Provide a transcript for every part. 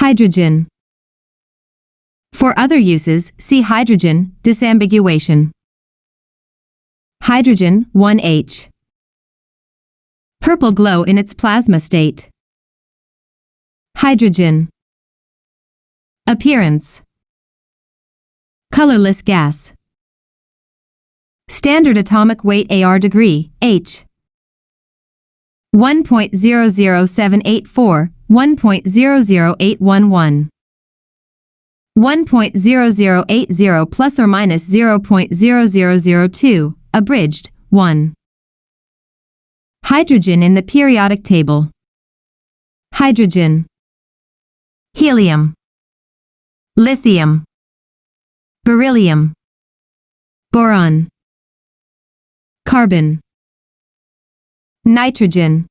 Hydrogen. For other uses, see hydrogen disambiguation. Hydrogen 1H. Purple glow in its plasma state. Hydrogen. Appearance. Colorless gas. Standard atomic weight AR degree, H. 1.00784, 1.00811. 1.0080 plus or minus 0.0002, abridged, 1. Hydrogen in the periodic table. Hydrogen. Helium. Lithium. Beryllium. Boron. Carbon. Nitrogen.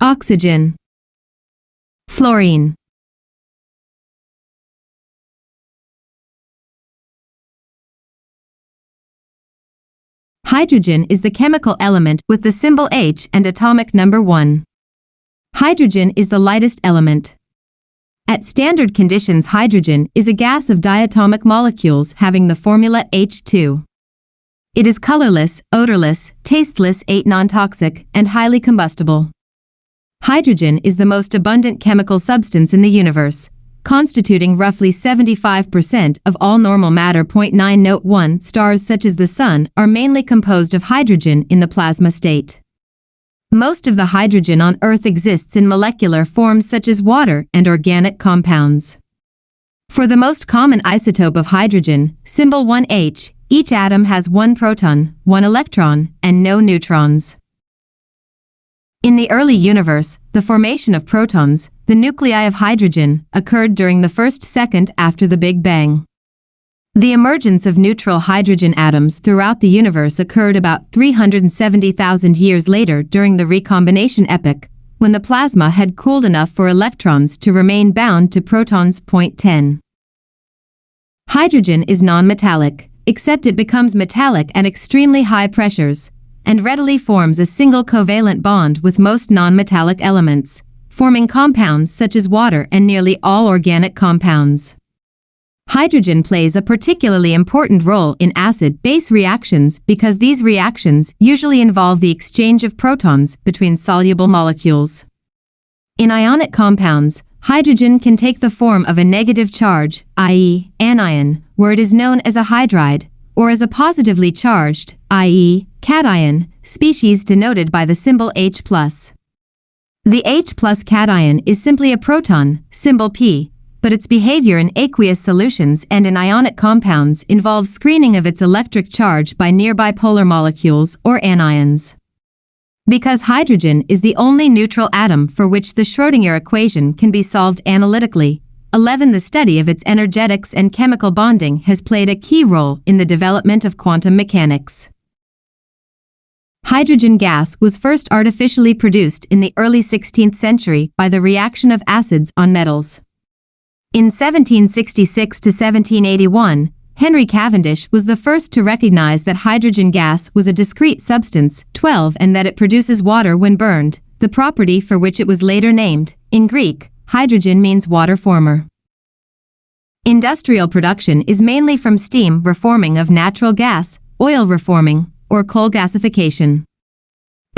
Oxygen. Fluorine. Hydrogen is the chemical element with the symbol H and atomic number 1. Hydrogen is the lightest element. At standard conditions, hydrogen is a gas of diatomic molecules having the formula H2. It is colorless, odorless, tasteless, non-toxic, and highly combustible. Hydrogen is the most abundant chemical substance in the universe, constituting roughly 75% of all normal matter. 9 Note 1 Stars such as the Sun are mainly composed of hydrogen in the plasma state. Most of the hydrogen on Earth exists in molecular forms such as water and organic compounds. For the most common isotope of hydrogen, symbol 1H, each atom has 1 proton, 1 electron, and no neutrons. In the early universe, the formation of protons, the nuclei of hydrogen, occurred during the first second after the Big Bang. The emergence of neutral hydrogen atoms throughout the universe occurred about 370,000 years later during the recombination epoch, when the plasma had cooled enough for electrons to remain bound to protons. 10. Hydrogen is non-metallic, except it becomes metallic at extremely high pressures, and readily forms a single covalent bond with most non-metallic elements, forming compounds such as water and nearly all organic compounds. Hydrogen plays a particularly important role in acid-base reactions because these reactions usually involve the exchange of protons between soluble molecules. In ionic compounds, hydrogen can take the form of a negative charge, i.e., anion, where it is known as a hydride, or as a positively charged, i.e., cation, species denoted by the symbol H+. The H+ cation is simply a proton, symbol P, but its behavior in aqueous solutions and in ionic compounds involves screening of its electric charge by nearby polar molecules or anions. Because hydrogen is the only neutral atom for which the Schrödinger equation can be solved analytically, 11. The study of its energetics and chemical bonding has played a key role in the development of quantum mechanics. Hydrogen gas was first artificially produced in the early 16th century by the reaction of acids on metals. In 1766 to 1781, Henry Cavendish was the first to recognize that hydrogen gas was a discrete substance, 12, and that it produces water when burned, the property for which it was later named. In Greek, hydrogen means water former. Industrial production is mainly from steam reforming of natural gas, oil reforming, or coal gasification.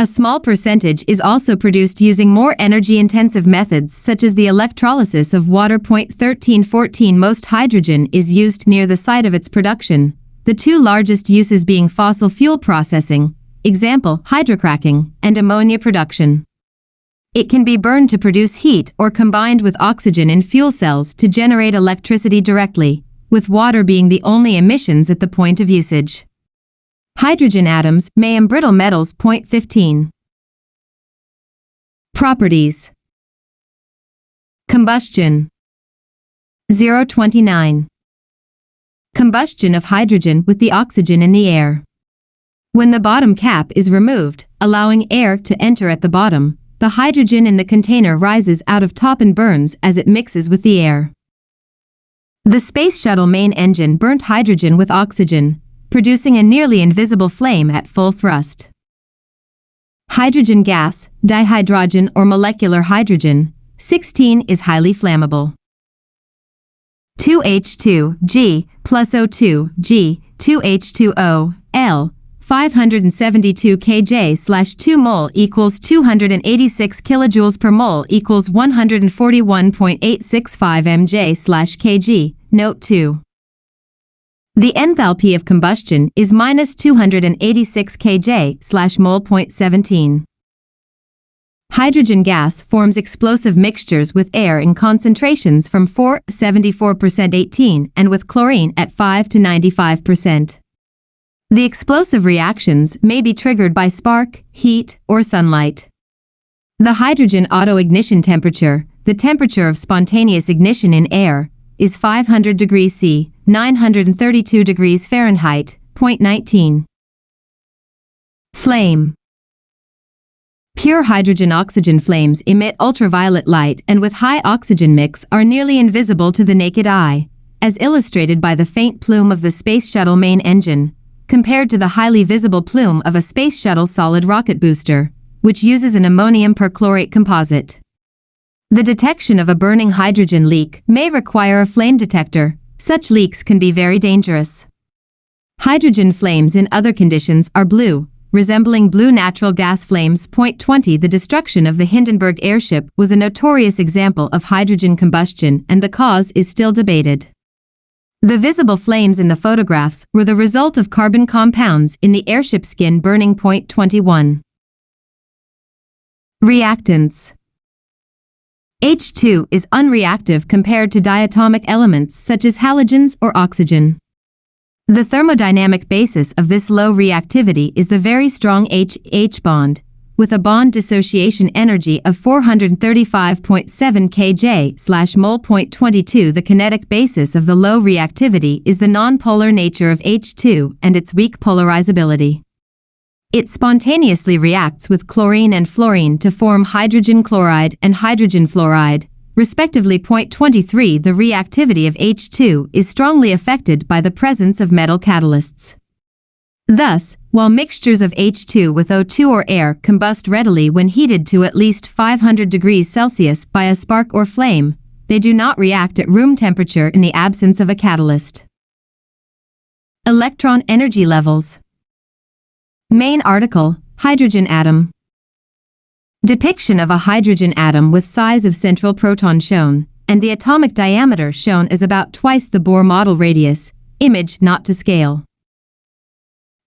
A small percentage is also produced using more energy-intensive methods such as the electrolysis of water. 1314 Most hydrogen is used near the site of its production, the two largest uses being fossil fuel processing, example, hydrocracking, and ammonia production. It can be burned to produce heat or combined with oxygen in fuel cells to generate electricity directly, with water being the only emissions at the point of usage. Hydrogen atoms may embrittle metals. 15. Properties. Combustion. 029. Combustion of hydrogen with the oxygen in the air. When the bottom cap is removed, allowing air to enter at the bottom, the hydrogen in the container rises out of top and burns as it mixes with the air. The Space Shuttle main engine burnt hydrogen with oxygen, producing a nearly invisible flame at full thrust. Hydrogen gas, dihydrogen or molecular hydrogen, 16 is highly flammable. 2H2G plus O2 G 2H2O L 572 kJ/2 mol equals 286 kilojoules per mol equals 141.865 mJ/kg. Note 2. The enthalpy of combustion is minus 286 kJ/mol.17. Hydrogen gas forms explosive mixtures with air in concentrations from 4-74% 18 and with chlorine at 5-95%. The explosive reactions may be triggered by spark, heat, or sunlight. The hydrogen autoignition temperature, the temperature of spontaneous ignition in air, is 500 degrees C, 932 degrees Fahrenheit, 0.19. Flame. Pure hydrogen-oxygen flames emit ultraviolet light and with high oxygen mix are nearly invisible to the naked eye, as illustrated by the faint plume of the Space Shuttle main engine, compared to the highly visible plume of a Space Shuttle solid rocket booster, which uses an ammonium perchlorate composite. The detection of a burning hydrogen leak may require a flame detector. Such leaks can be very dangerous. Hydrogen flames in other conditions are blue, resembling blue natural gas flames. 20 The destruction of the Hindenburg airship was a notorious example of hydrogen combustion and the cause is still debated. The visible flames in the photographs were the result of carbon compounds in the airship skin burning. 21. Reactants. H2 is unreactive compared to diatomic elements such as halogens or oxygen. The thermodynamic basis of this low reactivity is the very strong H bond, with a bond dissociation energy of 435.7 kJ/mol. 22 The kinetic basis of the low reactivity is the nonpolar nature of H2 and its weak polarizability. It spontaneously reacts with chlorine and fluorine to form hydrogen chloride and hydrogen fluoride, respectively. 23 The reactivity of H2 is strongly affected by the presence of metal catalysts. Thus, while mixtures of H2 with O2 or air combust readily when heated to at least 500 degrees Celsius by a spark or flame, they do not react at room temperature in the absence of a catalyst. Electron energy levels. Main article, Hydrogen atom. Depiction of a hydrogen atom with size of central proton shown, and the atomic diameter shown as about twice the Bohr model radius, image not to scale.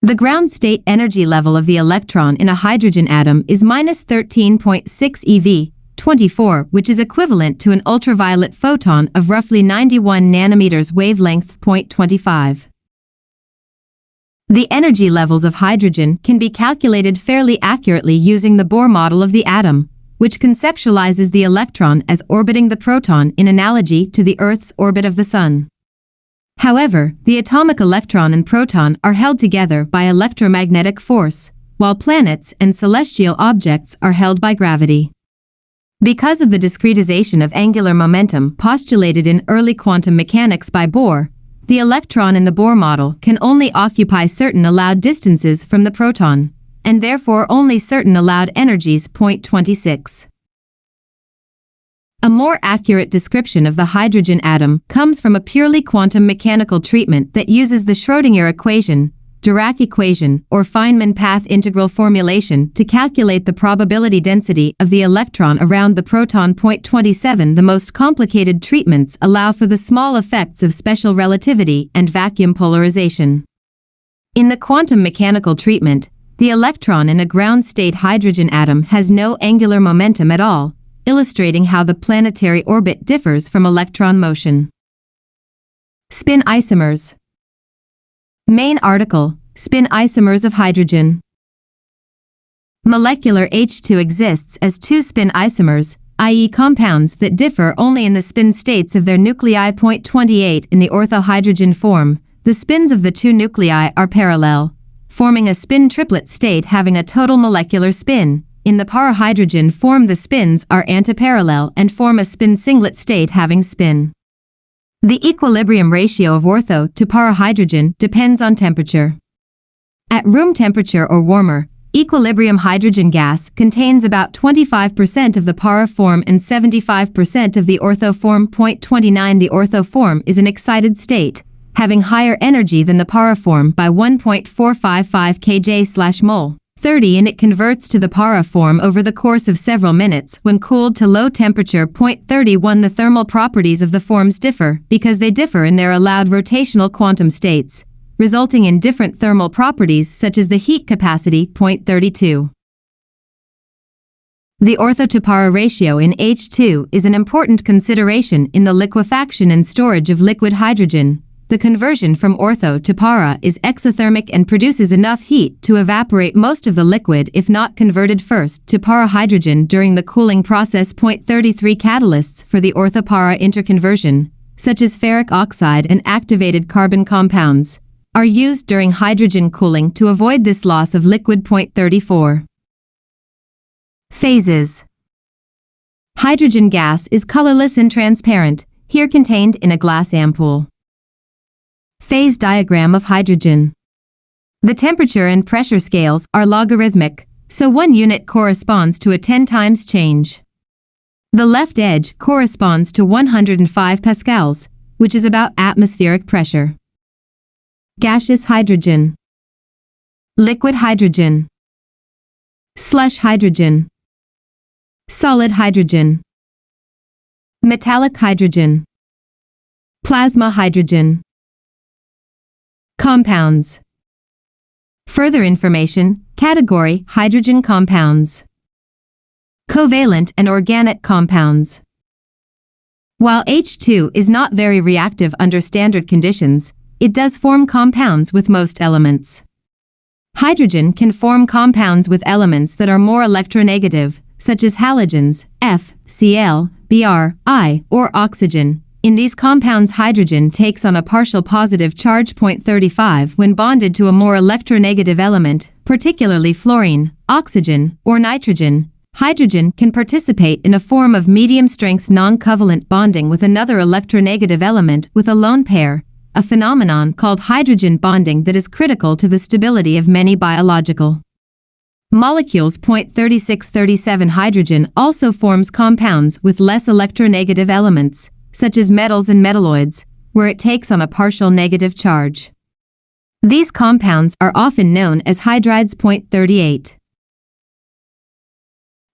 The ground state energy level of the electron in a hydrogen atom is minus 13.6 eV, 24, which is equivalent to an ultraviolet photon of roughly 91 nanometers wavelength. 25. The energy levels of hydrogen can be calculated fairly accurately using the Bohr model of the atom, which conceptualizes the electron as orbiting the proton in analogy to the Earth's orbit of the Sun. However, the atomic electron and proton are held together by electromagnetic force, while planets and celestial objects are held by gravity. Because of the discretization of angular momentum postulated in early quantum mechanics by Bohr, the electron in the Bohr model can only occupy certain allowed distances from the proton, and therefore only certain allowed energies. 26. A more accurate description of the hydrogen atom comes from a purely quantum mechanical treatment that uses the Schrödinger equation, Dirac equation, or Feynman path integral formulation to calculate the probability density of the electron around the proton. 27 The most complicated treatments allow for the small effects of special relativity and vacuum polarization. In the quantum mechanical treatment, the electron in a ground state hydrogen atom has no angular momentum at all, illustrating how the planetary orbit differs from electron motion. Spin isomers. Main article, Spin isomers of hydrogen. Molecular H2 exists as two spin isomers, i.e. compounds that differ only in the spin states of their nuclei. 28 In the orthohydrogen form, the spins of the two nuclei are parallel, forming a spin triplet state having a total molecular spin. In the parahydrogen form, the spins are antiparallel and form a spin singlet state having spin. The equilibrium ratio of ortho to parahydrogen depends on temperature. At room temperature or warmer, Equilibrium hydrogen gas contains about 25% of the para form and 75% of the ortho form. 29 The ortho form is an excited state, having higher energy than the para form by 1.455 kJ/mol. 30 and it converts to the para form over the course of several minutes when cooled to low temperature. 31 The thermal properties of the forms differ because they differ in their allowed rotational quantum states, resulting in different thermal properties such as the heat capacity. 32 The ortho-to-para ratio in H2 is an important consideration in the liquefaction and storage of liquid hydrogen. The conversion from ortho to para is exothermic and produces enough heat to evaporate most of the liquid if not converted first to para hydrogen during the cooling process. 33 Catalysts for the ortho-para interconversion, such as ferric oxide and activated carbon compounds, are used during hydrogen cooling to avoid this loss of liquid. 34 Phases. Hydrogen gas is colorless and transparent, here contained in a glass ampoule. Phase diagram of hydrogen. The temperature and pressure scales are logarithmic, so one unit corresponds to a 10 times change. The left edge corresponds to 105 pascals, which is about atmospheric pressure. Gaseous hydrogen, liquid hydrogen, slush hydrogen, solid hydrogen, metallic hydrogen, plasma hydrogen. Compounds. Further information, category, hydrogen compounds. Covalent and organic compounds. While H2 is not very reactive under standard conditions, it does form compounds with most elements. Hydrogen can form compounds with elements that are more electronegative, such as halogens, F, Cl, Br, I, or oxygen. In these compounds, hydrogen takes on a partial positive charge. 35 When bonded to a more electronegative element, particularly fluorine, oxygen, or nitrogen, hydrogen can participate in a form of medium-strength non-covalent bonding with another electronegative element with a lone pair, a phenomenon called hydrogen bonding that is critical to the stability of many biological molecules. 36-37 Hydrogen also forms compounds with less electronegative elements, such as metals and metalloids, where it takes on a partial negative charge. These compounds are often known as hydrides. 38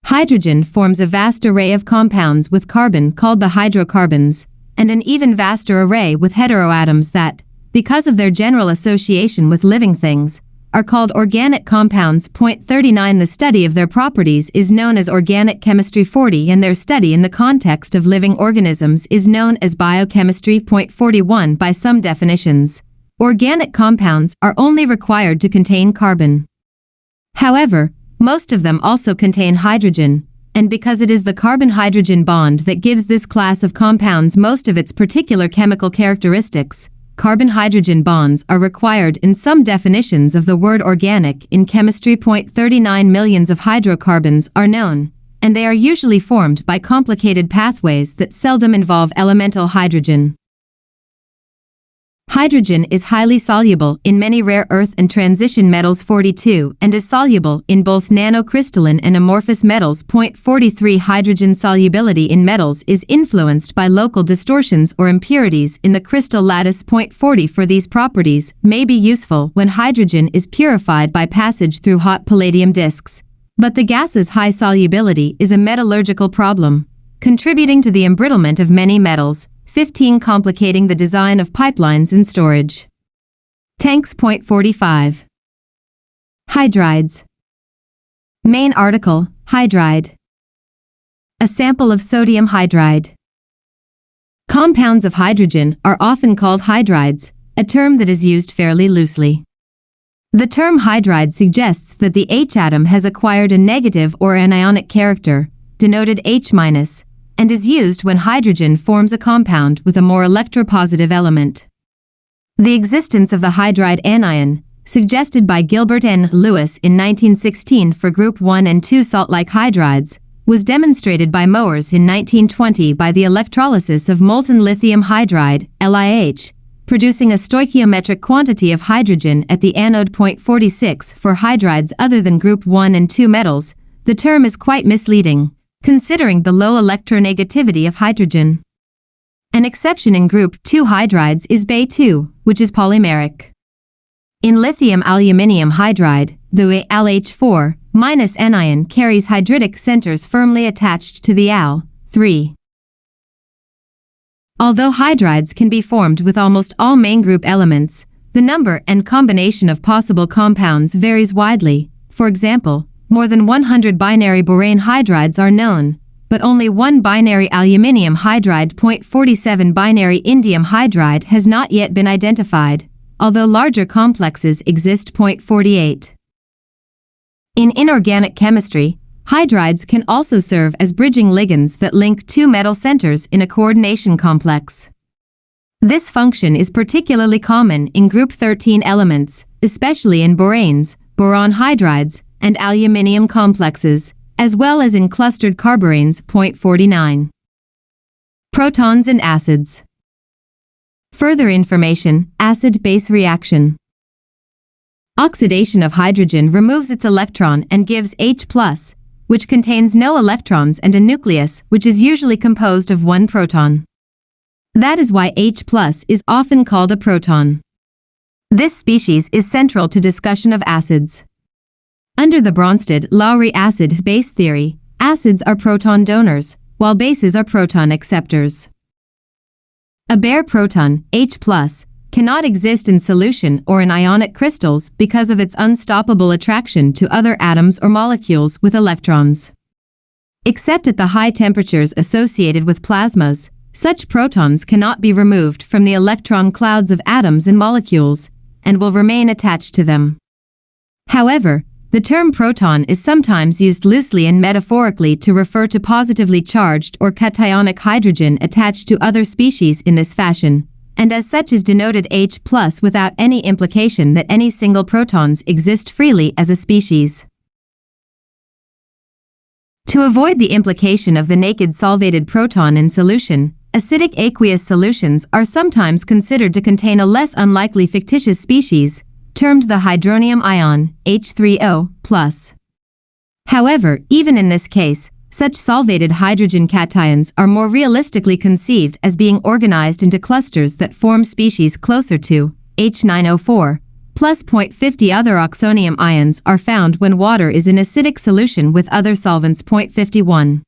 Hydrogen forms a vast array of compounds with carbon called the hydrocarbons, and an even vaster array with heteroatoms that, because of their general association with living things, are called organic compounds. 39 The study of their properties is known as organic chemistry. 40 and their study in the context of living organisms is known as biochemistry. 41 By some definitions, organic compounds are only required to contain carbon. However, most of them also contain hydrogen, and because it is the carbon-hydrogen bond that gives this class of compounds most of its particular chemical characteristics, carbon-hydrogen bonds are required in some definitions of the word organic in chemistry. 39 Millions of hydrocarbons are known, and they are usually formed by complicated pathways that seldom involve elemental hydrogen. Hydrogen is highly soluble in many rare earth and transition metals. 42 and is soluble in both nanocrystalline and amorphous metals. 43 Hydrogen solubility in metals is influenced by local distortions or impurities in the crystal lattice. 40 For these properties may be useful when hydrogen is purified by passage through hot palladium disks, but the gas's high solubility is a metallurgical problem, contributing to the embrittlement of many metals. 15 Complicating the design of pipelines and storage tanks. 45 Hydrides. Main article, hydride. A sample of sodium hydride. Compounds of hydrogen are often called hydrides, a term that is used fairly loosely. The term hydride suggests that the H atom has acquired a negative or anionic character, denoted H-, and is used when hydrogen forms a compound with a more electropositive element. The existence of the hydride anion, suggested by Gilbert N. Lewis in 1916 for group 1 and 2 salt-like hydrides, was demonstrated by Moers in 1920 by the electrolysis of molten lithium hydride, LiH, producing a stoichiometric quantity of hydrogen at the anode. 46 For hydrides other than group 1 and 2 metals, the term is quite misleading, considering the low electronegativity of hydrogen. An exception in group 2 hydrides is Ba2, which is polymeric. In lithium-aluminium hydride, the LH4- anion carries hydridic centers firmly attached to the Al3. Although hydrides can be formed with almost all main group elements, the number and combination of possible compounds varies widely. For example, more than 100 binary borane hydrides are known, but only one binary aluminium hydride. 47 Binary indium hydride has not yet been identified, although larger complexes exist. 48 In inorganic chemistry, hydrides can also serve as bridging ligands that link two metal centers in a coordination complex. This function is particularly common in group 13 elements, especially in boranes, boron hydrides, and aluminium complexes, as well as in clustered carboranes. 49 Protons and acids. Further information: acid-base reaction. Oxidation of hydrogen removes its electron and gives H+, which contains no electrons and a nucleus which is usually composed of one proton. That is why H+ is often called a proton. This species is central to discussion of acids. Under the Bronsted-Lowry acid-base theory, acids are proton donors, while bases are proton acceptors. A bare proton, H+, cannot exist in solution or in ionic crystals because of its unstoppable attraction to other atoms or molecules with electrons. Except at the high temperatures associated with plasmas, such protons cannot be removed from the electron clouds of atoms and molecules, and will remain attached to them. However, the term proton is sometimes used loosely and metaphorically to refer to positively charged or cationic hydrogen attached to other species in this fashion, and as such is denoted H+ without any implication that any single protons exist freely as a species. To avoid the implication of the naked solvated proton in solution, acidic aqueous solutions are sometimes considered to contain a less unlikely fictitious species, termed the hydronium ion, H3O+. However, even in this case, such solvated hydrogen cations are more realistically conceived as being organized into clusters that form species closer to H9O4+. 50 other oxonium ions are found when water is in acidic solution with other solvents. 51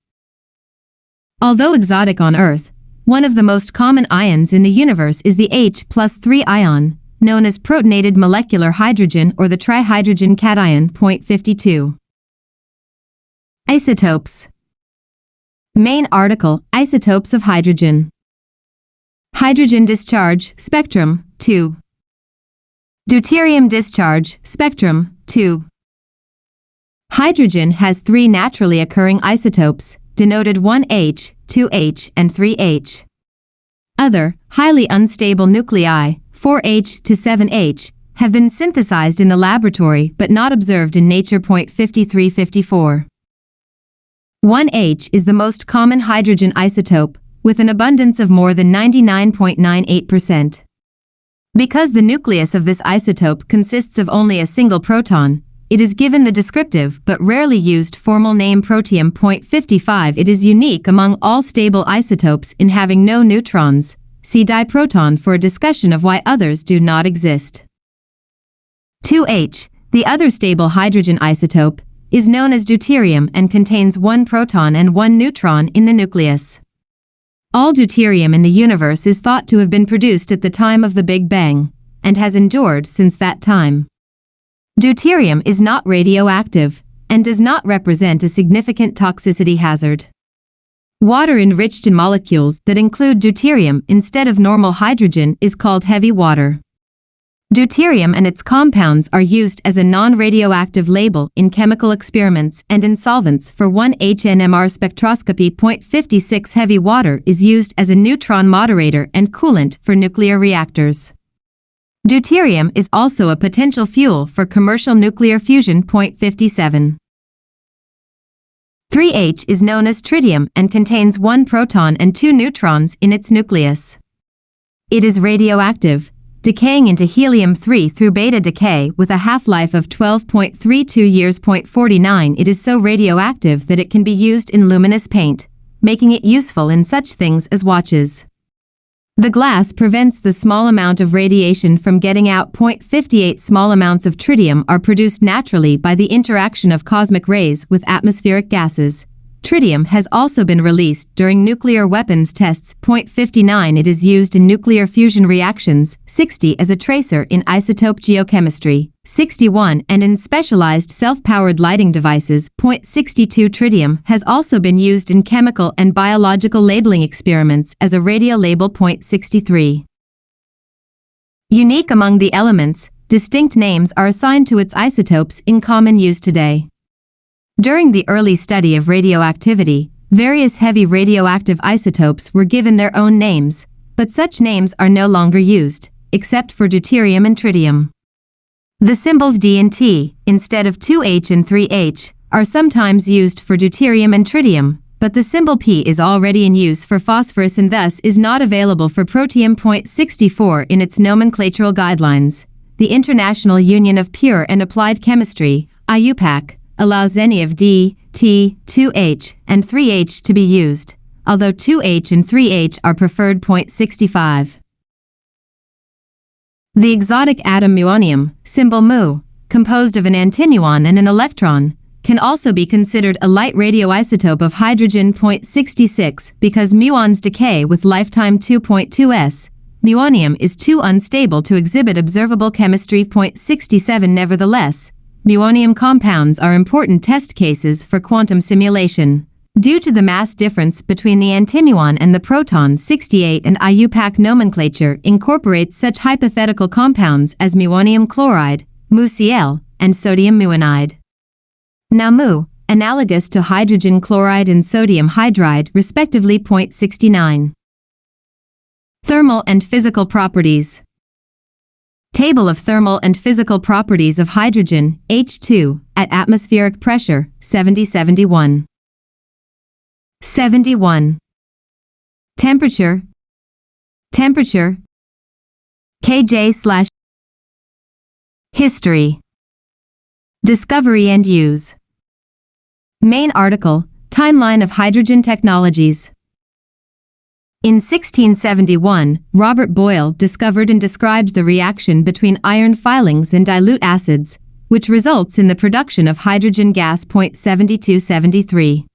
Although exotic on Earth, one of the most common ions in the universe is the H+3 ion, known as protonated molecular hydrogen or the trihydrogen cation. 52 Isotopes. Main article: Isotopes of hydrogen. Hydrogen discharge spectrum 2. Deuterium discharge spectrum 2. Hydrogen has three naturally occurring isotopes, denoted 1H, 2H, and 3H. Other, highly unstable nuclei, 4H to 7H, have been synthesized in the laboratory but not observed in nature. 53-54. 1H is the most common hydrogen isotope, with an abundance of more than 99.98%. Because the nucleus of this isotope consists of only a single proton, it is given the descriptive but rarely used formal name protium. 55 It is unique among all stable isotopes in having no neutrons. See diproton for a discussion of why others do not exist. 2H, the other stable hydrogen isotope, is known as deuterium and contains one proton and one neutron in the nucleus. All deuterium in the universe is thought to have been produced at the time of the Big Bang, and has endured since that time. Deuterium is not radioactive, and does not represent a significant toxicity hazard. Water enriched in molecules that include deuterium instead of normal hydrogen is called heavy water. Deuterium and its compounds are used as a non-radioactive label in chemical experiments and in solvents for 1H-NMR spectroscopy. 56 Heavy water is used as a neutron moderator and coolant for nuclear reactors. Deuterium is also a potential fuel for commercial nuclear fusion. 57 3H is known as tritium and contains one proton and two neutrons in its nucleus. It is radioactive, decaying into helium-3 through beta decay with a half-life of 12.32 years. 49 It is so radioactive that it can be used in luminous paint, making it useful in such things as watches. The glass prevents the small amount of radiation from getting out. 58 Small amounts of tritium are produced naturally by the interaction of cosmic rays with atmospheric gases. Tritium has also been released during nuclear weapons tests. 59 It is used in nuclear fusion reactions. 60 as a tracer in isotope geochemistry. 61 and in specialized self-powered lighting devices. 62 Tritium has also been used in chemical and biological labeling experiments as a radio label. 63 Unique among the elements, distinct names are assigned to its isotopes in common use today. During the early study of radioactivity, various heavy radioactive isotopes were given their own names, but such names are no longer used, except for deuterium and tritium. The symbols D and T, instead of 2H and 3H, are sometimes used for deuterium and tritium, but the symbol P is already in use for phosphorus and thus is not available for protium. 64 In its nomenclatural guidelines, the International Union of Pure and Applied Chemistry, IUPAC, allows any of D, T, 2H, and 3H to be used, although 2H and 3H are preferred. 65 The exotic atom muonium, symbol Mu, composed of an antinuon and an electron, can also be considered a light radioisotope of hydrogen. 66 Because muons decay with lifetime 2.2s, muonium is too unstable to exhibit observable chemistry. 67 Nevertheless, muonium compounds are important test cases for quantum simulation. Due to the mass difference between the antinuon and the proton. 68 And IUPAC nomenclature incorporates such hypothetical compounds as muonium chloride, MuCl, and sodium muonide. Now Mu, analogous to hydrogen chloride and sodium hydride respectively. 69 Thermal and physical properties. Table of thermal and physical properties of hydrogen, H2, at atmospheric pressure, 70-71. 71. Temperature. Temperature. Kj/. History. Discovery and use. Main article, Timeline of Hydrogen Technologies. In 1671, Robert Boyle discovered and described the reaction between iron filings and dilute acids, which results in the production of hydrogen gas. 72-73.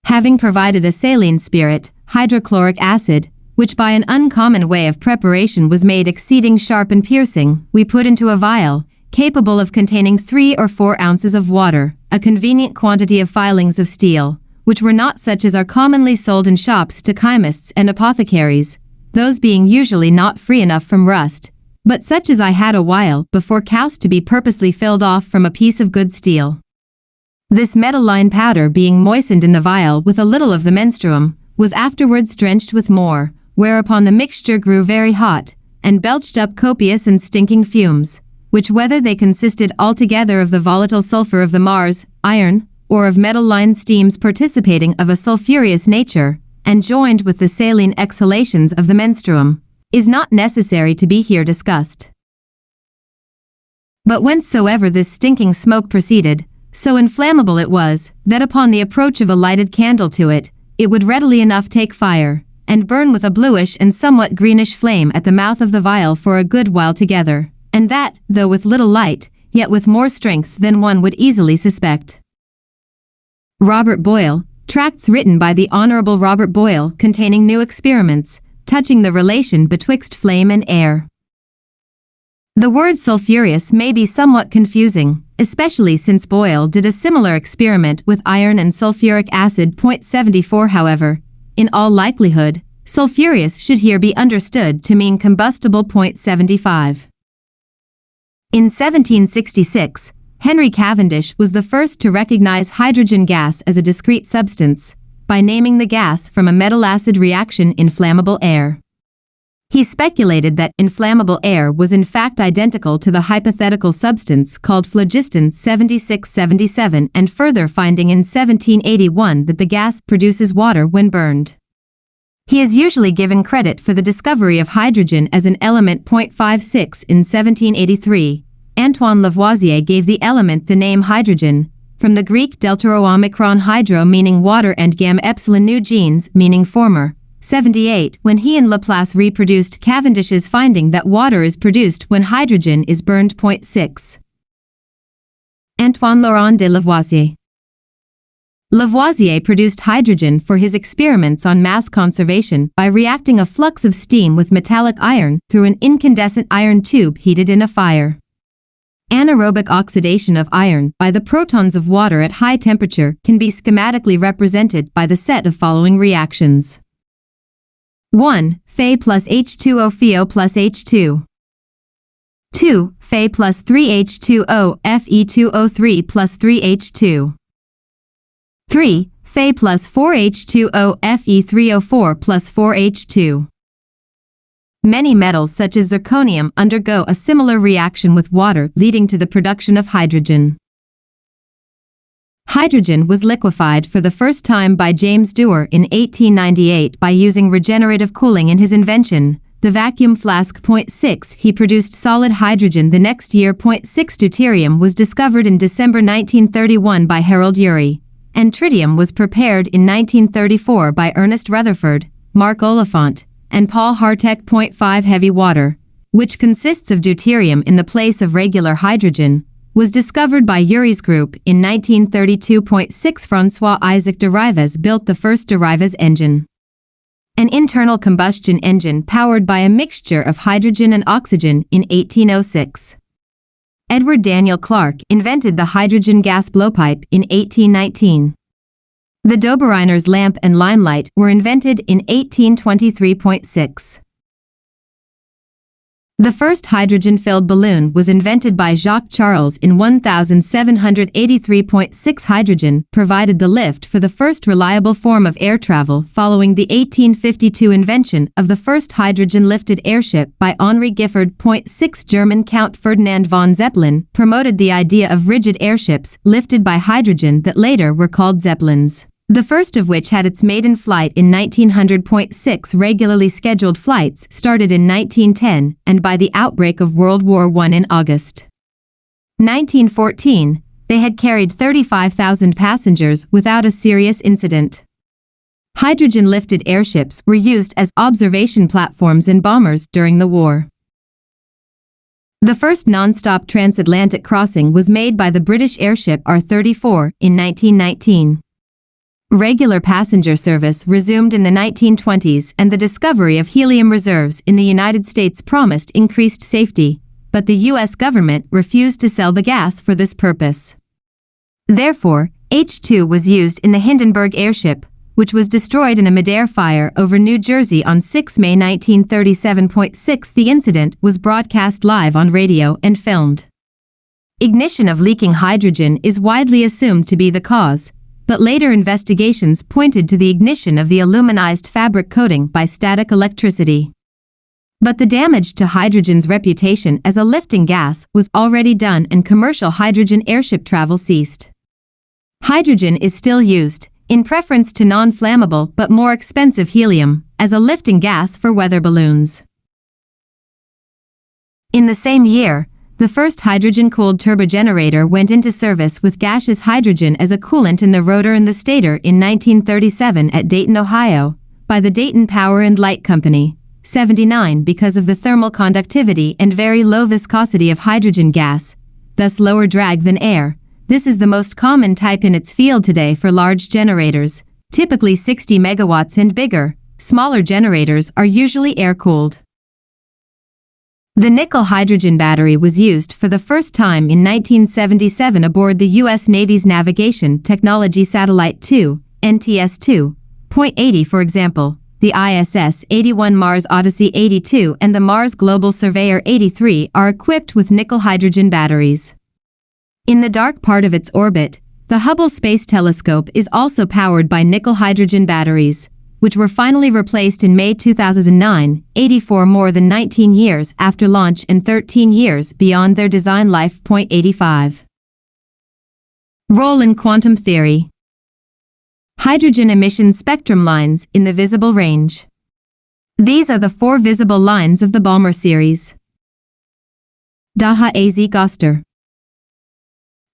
Having provided a saline spirit, hydrochloric acid, which by an uncommon way of preparation was made exceeding sharp and piercing, we put into a vial, capable of containing 3 or 4 ounces of water, a convenient quantity of filings of steel, which were not such as are commonly sold in shops to chemists and apothecaries, those being usually not free enough from rust, but such as I had a while before cast to be purposely filled off from a piece of good steel. This metalline powder being moistened in the vial with a little of the menstruum, was afterwards drenched with more, whereupon the mixture grew very hot, and belched up copious and stinking fumes, which whether they consisted altogether of the volatile sulfur of the Mars, iron, or of metal-lined steams participating of a sulphureous nature, and joined with the saline exhalations of the menstruum, is not necessary to be here discussed. But whencesoever this stinking smoke proceeded, so inflammable it was, that upon the approach of a lighted candle to it, it would readily enough take fire, and burn with a bluish and somewhat greenish flame at the mouth of the vial for a good while together, and that, though with little light, yet with more strength than one would easily suspect. Robert Boyle, tracts written by the Honorable Robert Boyle containing new experiments, touching the relation betwixt flame and air. The word sulphureous may be somewhat confusing, especially since Boyle did a similar experiment with iron and sulfuric acid. 74 However, in all likelihood, sulphureous should here be understood to mean combustible. 75 In 1766, Henry Cavendish was the first to recognize hydrogen gas as a discrete substance, by naming the gas from a metal-acid reaction inflammable air. He speculated that inflammable air was in fact identical to the hypothetical substance called phlogiston 7677 and further finding in 1781 that the gas produces water when burned. He is usually given credit for the discovery of hydrogen as an element. 56 In 1783, Antoine Lavoisier gave the element the name hydrogen, from the Greek delta omicron hydro meaning water and gamma epsilon nu genes meaning former. 78 When he and Laplace reproduced Cavendish's finding that water is produced when hydrogen is burned. 6. Antoine Laurent de Lavoisier. Lavoisier produced hydrogen for his experiments on mass conservation by reacting a flux of steam with metallic iron through an incandescent iron tube heated in a fire. Anaerobic oxidation of iron by the protons of water at high temperature can be schematically represented by the set of following reactions. 1. Fe plus H2O FeO plus H2. 2. Fe plus 3H2O Fe2O3 plus 3H2. 3. Fe plus 4H2O Fe3O4 plus 4H2. Many metals such as zirconium undergo a similar reaction with water leading to the production of hydrogen. Hydrogen was liquefied for the first time by James Dewar in 1898 by using regenerative cooling in his invention, the vacuum flask. 6 He produced solid hydrogen the next year. 6 Deuterium was discovered in December 1931 by Harold Urey, and tritium was prepared in 1934 by Ernest Rutherford, Mark Oliphant, and Paul Hartek. 5 Heavy water, which consists of deuterium in the place of regular hydrogen, was discovered by Urey's group in 1932. 6 François Isaac Derives built the first Derives engine, an internal combustion engine powered by a mixture of hydrogen and oxygen, in 1806. Edward Daniel Clark invented the hydrogen gas blowpipe in 1819. The Dobereiner's lamp and limelight were invented in 1823. 6 The first hydrogen-filled balloon was invented by Jacques Charles in 1783. 6 Hydrogen provided the lift for the first reliable form of air travel following the 1852 invention of the first hydrogen-lifted airship by Henri Giffard. 6 German Count Ferdinand von Zeppelin promoted the idea of rigid airships lifted by hydrogen that later were called Zeppelins, the first of which had its maiden flight in 1900. 6 Regularly scheduled flights started in 1910 and by the outbreak of World War I in August 1914, they had carried 35,000 passengers without a serious incident. Hydrogen-lifted airships were used as observation platforms in bombers during the war. The first non-stop transatlantic crossing was made by the British airship R-34 in 1919. Regular passenger service resumed in the 1920s, and the discovery of helium reserves in the United States promised increased safety, but the U.S. government refused to sell the gas for this purpose. Therefore, H2 was used in the Hindenburg airship, which was destroyed in a mid-air fire over New Jersey on 6 May 1937. 6 The incident was broadcast live on radio and filmed. Ignition of leaking hydrogen is widely assumed to be the cause, but later investigations pointed to the ignition of the aluminized fabric coating by static electricity. But the damage to hydrogen's reputation as a lifting gas was already done, and commercial hydrogen airship travel ceased. Hydrogen is still used, in preference to non-flammable but more expensive helium, as a lifting gas for weather balloons. In the same year, the first hydrogen-cooled turbogenerator went into service with gaseous hydrogen as a coolant in the rotor and the stator in 1937 at Dayton, Ohio, by the Dayton Power and Light Company. 79 Because of the thermal conductivity and very low viscosity of hydrogen gas, thus lower drag than air, this is the most common type in its field today for large generators, typically 60 megawatts and bigger. Smaller generators are usually air-cooled. The nickel hydrogen battery was used for the first time in 1977 aboard the U.S. Navy's Navigation Technology Satellite 2, NTS-2. 80 For example, the ISS-81 Mars Odyssey 82 and the Mars Global Surveyor 83 are equipped with nickel hydrogen batteries. In the dark part of its orbit, the Hubble Space Telescope is also powered by nickel hydrogen batteries, which were finally replaced in May 2009, 84 more than 19 years after launch and 13 years beyond their design life. 85 Role in quantum theory. Hydrogen emission spectrum lines in the visible range. These are the four visible lines of the Balmer series. Daha Az Göster.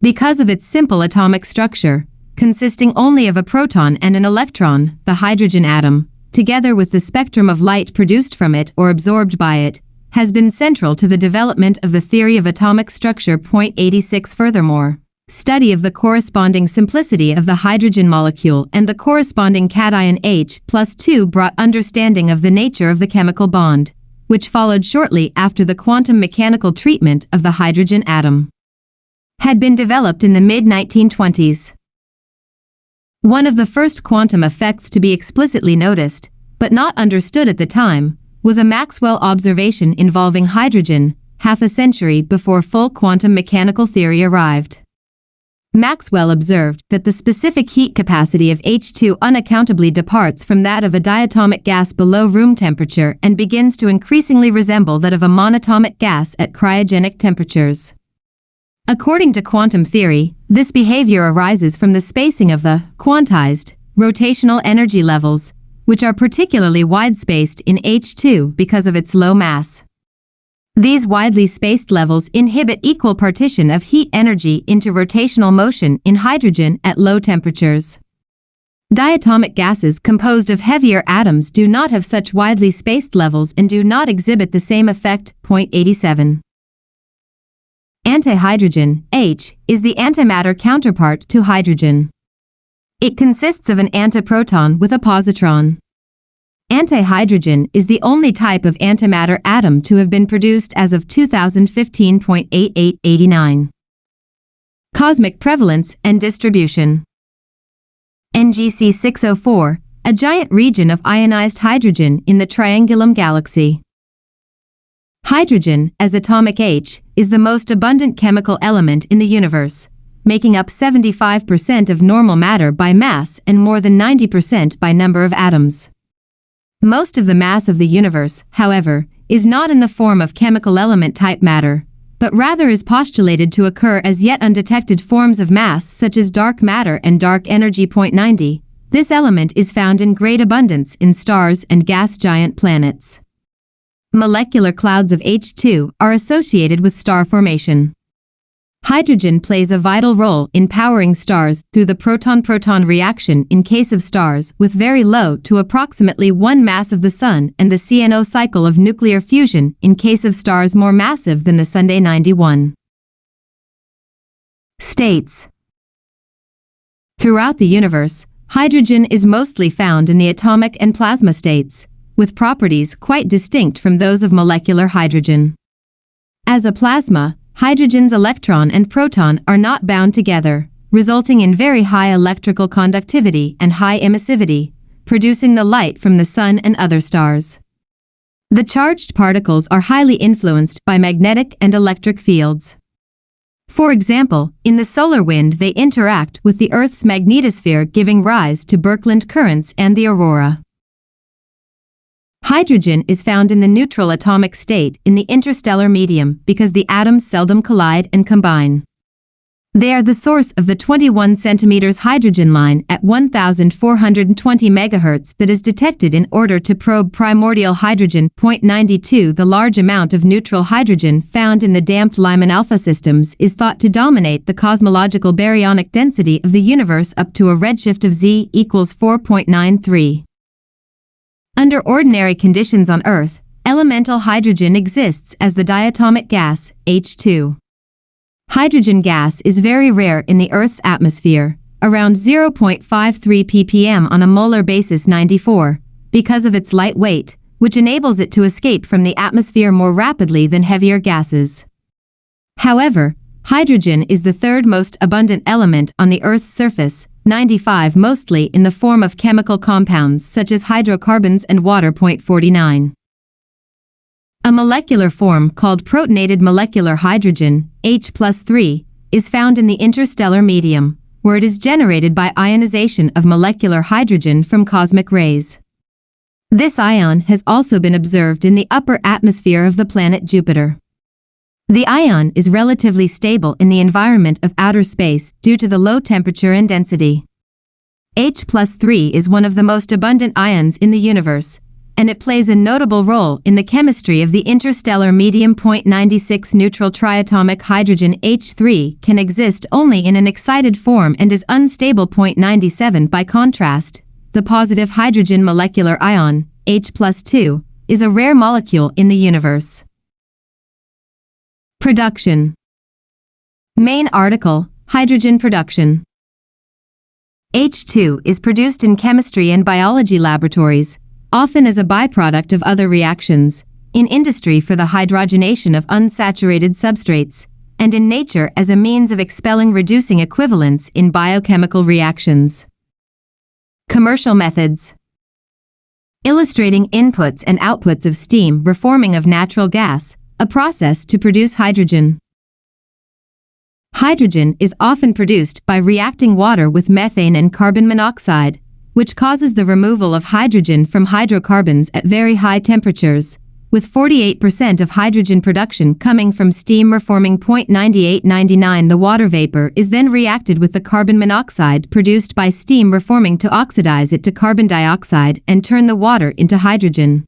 Because of its simple atomic structure, consisting only of a proton and an electron, the hydrogen atom, together with the spectrum of light produced from it or absorbed by it, has been central to the development of the theory of atomic structure. 86 Furthermore, study of the corresponding simplicity of the hydrogen molecule and the corresponding cation H+2 brought understanding of the nature of the chemical bond, which followed shortly after the quantum mechanical treatment of the hydrogen atom had been developed in the mid-1920s. One of the first quantum effects to be explicitly noticed, but not understood at the time, was a Maxwell observation involving hydrogen, half a century before full quantum mechanical theory arrived. Maxwell observed that the specific heat capacity of H2 unaccountably departs from that of a diatomic gas below room temperature and begins to increasingly resemble that of a monatomic gas at cryogenic temperatures. According to quantum theory, this behavior arises from the spacing of the quantized rotational energy levels, which are particularly wide-spaced in H2 because of its low mass. These widely spaced levels inhibit equal partition of heat energy into rotational motion in hydrogen at low temperatures. Diatomic gases composed of heavier atoms do not have such widely spaced levels and do not exhibit the same effect. 87. Antihydrogen, H, is the antimatter counterpart to hydrogen. It consists of an antiproton with a positron. Antihydrogen is the only type of antimatter atom to have been produced as of 2015. 8889. Cosmic prevalence and distribution. NGC 604, a giant region of ionized hydrogen in the Triangulum galaxy. Hydrogen, as atomic H, is the most abundant chemical element in the universe, making up 75% of normal matter by mass and more than 90% by number of atoms. Most of the mass of the universe, however, is not in the form of chemical element type matter, but rather is postulated to occur as yet undetected forms of mass such as dark matter and dark energy. 90. This element is found in great abundance in stars and gas giant planets. Molecular clouds of H2 are associated with star formation. Hydrogen plays a vital role in powering stars through the proton-proton reaction in case of stars with very low to approximately 1 mass of the Sun and the CNO cycle of nuclear fusion in case of stars more massive than the Sun. 91. States. Throughout the universe, hydrogen is mostly found in the atomic and plasma states, with properties quite distinct from those of molecular hydrogen. As a plasma, hydrogen's electron and proton are not bound together, resulting in very high electrical conductivity and high emissivity, producing the light from the Sun and other stars. The charged particles are highly influenced by magnetic and electric fields. For example, in the solar wind they interact with the Earth's magnetosphere, giving rise to Birkeland currents and the aurora. Hydrogen is found in the neutral atomic state in the interstellar medium because the atoms seldom collide and combine. They are the source of the 21 cm hydrogen line at 1420 MHz that is detected in order to probe primordial hydrogen. 92. The large amount of neutral hydrogen found in the damped Lyman alpha systems is thought to dominate the cosmological baryonic density of the universe up to a redshift of Z equals 4.93. Under ordinary conditions on Earth, elemental hydrogen exists as the diatomic gas, H2. Hydrogen gas is very rare in the Earth's atmosphere, around 0.53 ppm on a molar basis. 94, because of its light weight, which enables it to escape from the atmosphere more rapidly than heavier gases. However, hydrogen is the third most abundant element on the Earth's surface, 95, mostly in the form of chemical compounds such as hydrocarbons and water. 49. A molecular form called protonated molecular hydrogen, H+3, is found in the interstellar medium, where it is generated by ionization of molecular hydrogen from cosmic rays. This ion has also been observed in the upper atmosphere of the planet Jupiter. The ion is relatively stable in the environment of outer space due to the low temperature and density. H+3 is one of the most abundant ions in the universe, and it plays a notable role in the chemistry of the interstellar medium. 96 Neutral triatomic hydrogen H3 can exist only in an excited form and is unstable. 97 By contrast, the positive hydrogen molecular ion, H+2, is a rare molecule in the universe. Production. Main article, Hydrogen production. H2 is produced in chemistry and biology laboratories, often as a byproduct of other reactions, in industry for the hydrogenation of unsaturated substrates, and in nature as a means of expelling reducing equivalents in biochemical reactions. Commercial methods. Illustrating inputs and outputs of steam reforming of natural gas, a process to produce hydrogen. Hydrogen is often produced by reacting water with methane and carbon monoxide, which causes the removal of hydrogen from hydrocarbons at very high temperatures, with 48% of hydrogen production coming from steam reforming. 9899 The water vapor is then reacted with the carbon monoxide produced by steam reforming to oxidize it to carbon dioxide and turn the water into hydrogen.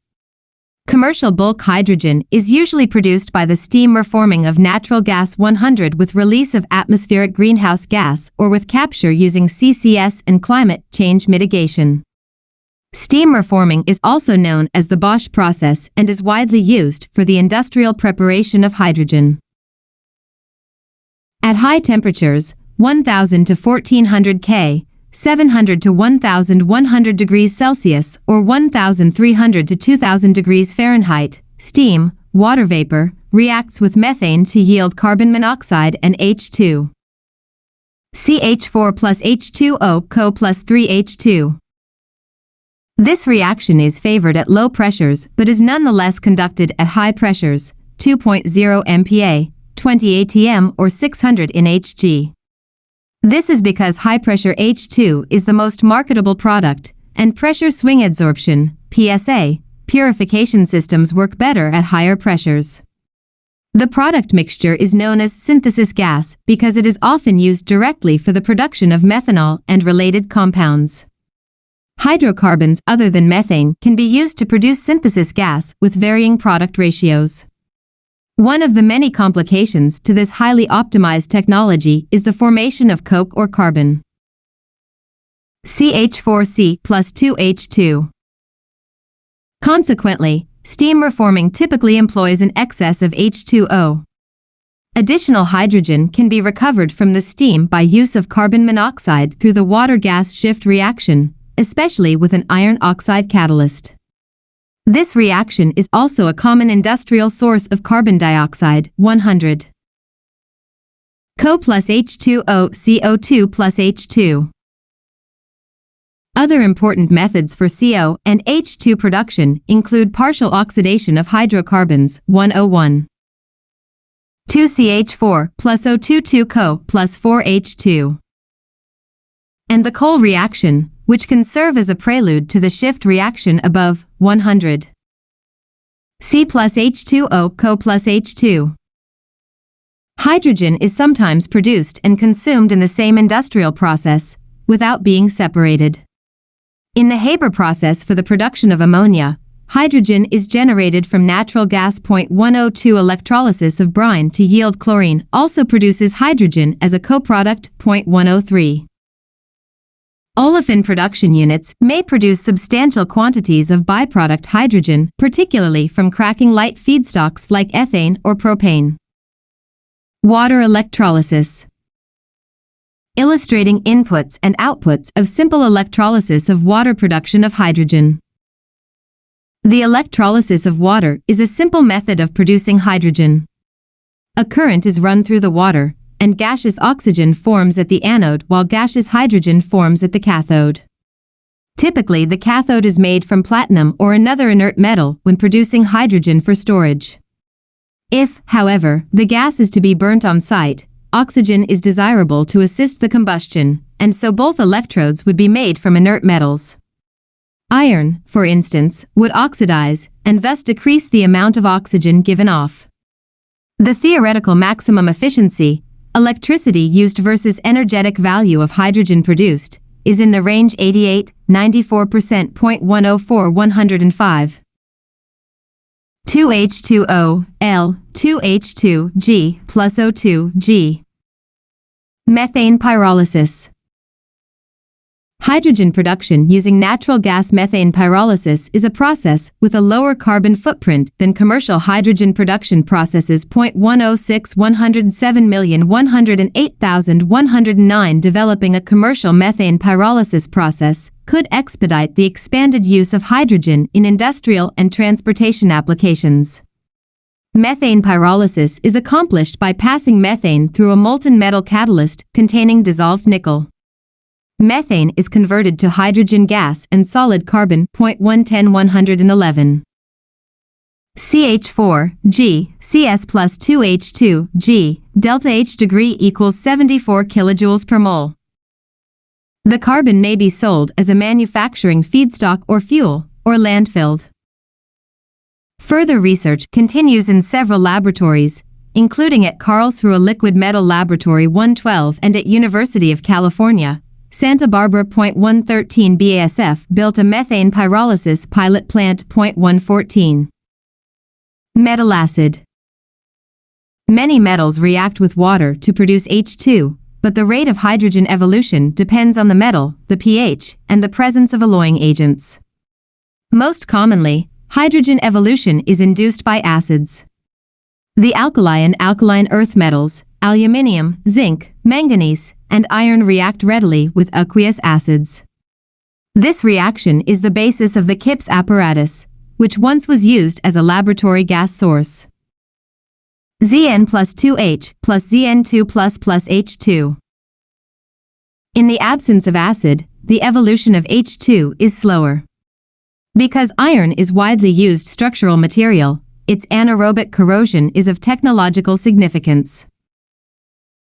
Commercial bulk hydrogen is usually produced by the steam reforming of natural gas 100 with release of atmospheric greenhouse gas or with capture using CCS and climate change mitigation. Steam reforming is also known as the Bosch process and is widely used for the industrial preparation of hydrogen. At high temperatures, 1000 to 1400 K, 700 to 1100 degrees Celsius or 1300 to 2000 degrees Fahrenheit, steam, water vapor, reacts with methane to yield carbon monoxide and H2. CH4 plus H2O Co plus 3H2. This reaction is favored at low pressures but is nonetheless conducted at high pressures, 2.0 MPa, 20 atm or 600 in Hg. This is because high-pressure H2 is the most marketable product, and pressure swing adsorption, PSA, purification systems work better at higher pressures. The product mixture is known as synthesis gas because it is often used directly for the production of methanol and related compounds. Hydrocarbons other than methane can be used to produce synthesis gas with varying product ratios. One of the many complications to this highly optimized technology is the formation of coke or carbon. CH4C plus 2H2. Consequently, steam reforming typically employs an excess of H2O. Additional hydrogen can be recovered from the steam by use of carbon monoxide through the water-gas shift reaction, especially with an iron oxide catalyst. This reaction is also a common industrial source of carbon dioxide, 100. Co plus H2O CO2 plus H2. Other important methods for CO and H2 production include partial oxidation of hydrocarbons, 101. 2CH4 plus O22 Co plus 4H2. And the Cole reaction, which can serve as a prelude to the shift reaction above, 100. C plus H2O Co plus H2. Hydrogen is sometimes produced and consumed in the same industrial process, without being separated. In the Haber process for the production of ammonia, hydrogen is generated from natural gas. 102 Electrolysis of brine to yield chlorine also produces hydrogen as a coproduct. 103. Olefin production units may produce substantial quantities of byproduct hydrogen, particularly from cracking light feedstocks like ethane or propane. Water electrolysis. Illustrating inputs and outputs of simple electrolysis of water production of hydrogen. The electrolysis of water is a simple method of producing hydrogen. A current is run through the water, and gaseous oxygen forms at the anode while gaseous hydrogen forms at the cathode. Typically, the cathode is made from platinum or another inert metal when producing hydrogen for storage. If, however, the gas is to be burnt on site, oxygen is desirable to assist the combustion, and so both electrodes would be made from inert metals. Iron, for instance, would oxidize and thus decrease the amount of oxygen given off. The theoretical maximum efficiency, electricity used versus energetic value of hydrogen produced, is in the range 88-94%. 104-105. 2H2O, L, 2H2G plus O2G. Methane pyrolysis. Hydrogen production using natural gas methane pyrolysis is a process with a lower carbon footprint than commercial hydrogen production processes. 106,107,108,109. Developing a commercial methane pyrolysis process could expedite the expanded use of hydrogen in industrial and transportation applications. Methane pyrolysis is accomplished by passing methane through a molten metal catalyst containing dissolved nickel. Methane is converted to hydrogen gas and solid carbon. 110-111. CH4, Cs plus 2H2, delta H degree equals 74 kilojoules per mole. The carbon may be sold as a manufacturing feedstock or fuel, or landfilled. Further research continues in several laboratories, including at Karlsruhe Liquid Metal Laboratory 112 and at University of California, Santa Barbara. 113. BASF built a methane pyrolysis pilot plant. 114. Metal acid. Many metals react with water to produce H2, but the rate of hydrogen evolution depends on the metal, the pH, and the presence of alloying agents. Most commonly, hydrogen evolution is induced by acids. The alkali and alkaline earth metals, aluminium, zinc, manganese, and iron react readily with aqueous acids. This reaction is the basis of the KIPS apparatus, which once was used as a laboratory gas source. Zn plus 2H plus Zn2 plus H2. In the absence of acid, the evolution of H2 is slower. Because iron is widely used structural material, its anaerobic corrosion is of technological significance.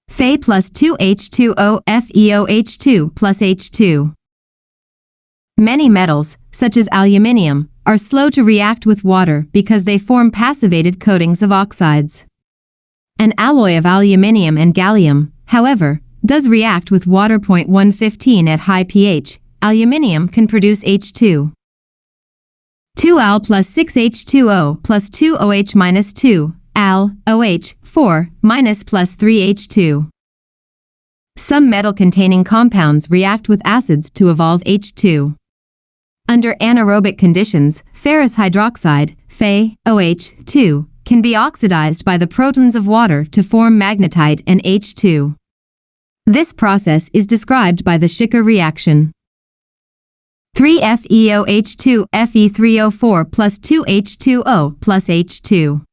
Fe plus 2H2O FeOH2 plus H2. Many metals, such as aluminium, are slow to react with water because they form passivated coatings of oxides. An alloy of aluminium and gallium, however, does react with water. 115. At high pH, aluminium can produce H2. 2Al plus 6H2O plus 2OH minus 2, Al, OH, 4, minus plus 3H2. Some metal-containing compounds react with acids to evolve H2. Under anaerobic conditions, ferrous hydroxide, FeOH2, can be oxidized by the protons of water to form magnetite and H2. This process is described by the Schicker reaction. 3FeOH2 Fe3O4 plus 2H2O plus H2.